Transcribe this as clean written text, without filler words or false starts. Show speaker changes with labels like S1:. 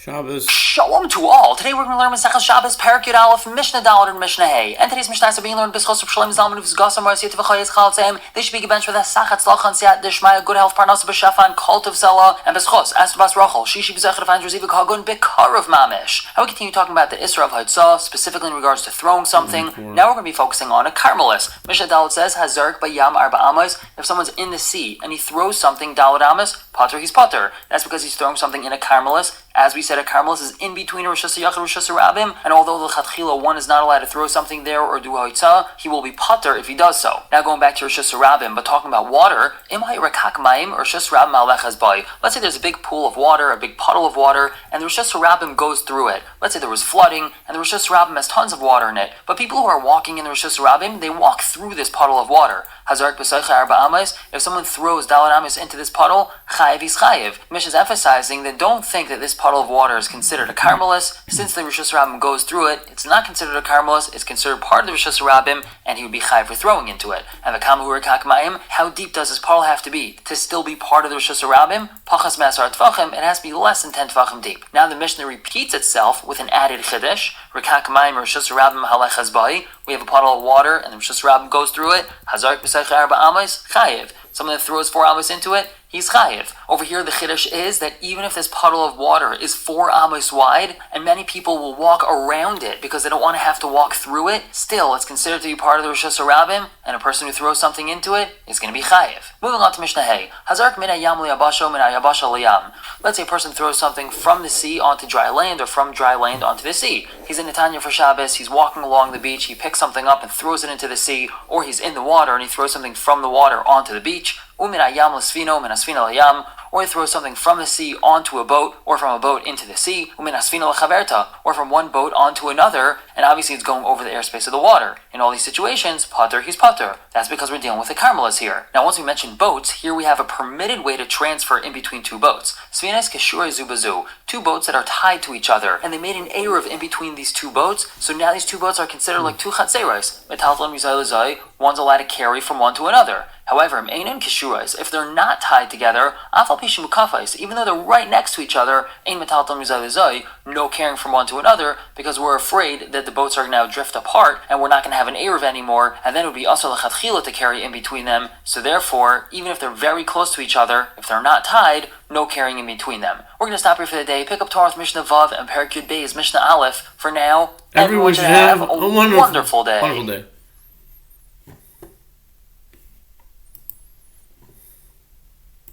S1: Shabbos.
S2: Shalom to all. Today we're going to learn Mishnah Shabbat, Parak Yud Aleph, Mishnah Dalet, and Mishnah Hey. And today's Mishnah is being learned B'schos Shalom Zalman of Zgasam Rasyat V'chayes Chaltzeim. They should be gebenched with a Sachat Tzlachan Siat Dishmaya, good health, Parnas B'Shafan, Cult of Zela, and B'schos Astbas Rachel, Shishi B'Zechria finds Reziva Kagun B'Kar of Mamish. And we continue talking about the Isra of Haitzah, specifically in regards to throwing something. Now we're going to be focusing on a Carmelis. Mishnah Dalet says Hazark Bayam Arba Amos. If someone's in the sea and he throws something Dalet Amos, Pater he's Pater. That's because he's throwing something in a Carmelis. As we said, a Carmelis is in between Rosh Hashanah and Rosh Hashanah, and although the Chatchila one is not allowed to throw something there or do Haitzah, he will be Pater if he does so. Now going back to Rosh Hashanah, but talking about water, Imhai Rakak Maim or Rosh Hashanah Malechas Bay. Let's say there's a big pool of water, a big puddle of water, and the Rosh Hashanah goes through it. Let's say there was flooding, and the Rosh Hashanah has tons of water in it, but people who are walking in the Rosh Hashanah, they walk through this puddle of water. Hazark b'saycha arba amas. If someone throws dalet amas into this puddle, chayiv is chayiv. Mishnah is emphasizing that don't think that this puddle of water is considered a Carmelis. Since the Rosh Hashanah goes through it, it's not considered a Carmelis. It's considered part of the Rosh Hashanah, and he would be chayiv for throwing into it. And the kamu urakak ma'im. How deep does this puddle have to be to still be part of the Rosh Hashanah? Pachas masar tvachim. It has to be less than 10 tvachim deep. Now the Mishnah repeats itself with an added chiddush. Rakak ma'im Rosh Hashanah halechas bai. We have a puddle of water, and the Rosh Hashanah goes through it. Hazark b'saycha arba amas chayiv. Someone that throws 4 amos into it, he's chayiv. Over here, the chiddush is that even if this puddle of water is 4 amos wide, and many people will walk around it because they don't want to have to walk through it, still, it's considered to be part of the Rosh Hashanah, and a person who throws something into it is going to be chayiv. Moving on to Mishnah Hey. Hazark min hayam liyabasho min hayabasha liyam. Let's say a person throws something from the sea onto dry land, or from dry land onto the sea. He's in Netanya for Shabbos, he's walking along the beach, he picks something up and throws it into the sea, or he's in the water and he throws something from the water onto the beach. Umin hayam l'sfino min asfino layam. Or he throws something from the sea onto a boat, or from a boat into the sea, umin asfino l'chaverta, or from one boat onto another, and obviously it's going over the airspace of the water. In all these situations, pater, he's pater. That's because we're dealing with the Carmelis here. Now once we mention boats, here we have a permitted way to transfer in between 2 boats. Sfinas keshurei zubazu, 2 boats that are tied to each other, and they made an eruv in between these 2 boats, so now these 2 boats are considered like 2 chatzeros. Metaltlam yizay, one's allowed to carry from one to another. However, if they're not tied together, even though they're right next to each other, no carrying from one to another, because we're afraid that the boats are now drift apart, and we're not going to have an eruv anymore, and then it would be also l'chatchila to carry in between them. So therefore, even if they're very close to each other, if they're not tied, no carrying in between them. We're going to stop here for the day. Pick up Torah with Mishnah Vav and Parak Yud Beis Mishnah Aleph. For now, everyone should have a wonderful day.
S1: Wonderful day.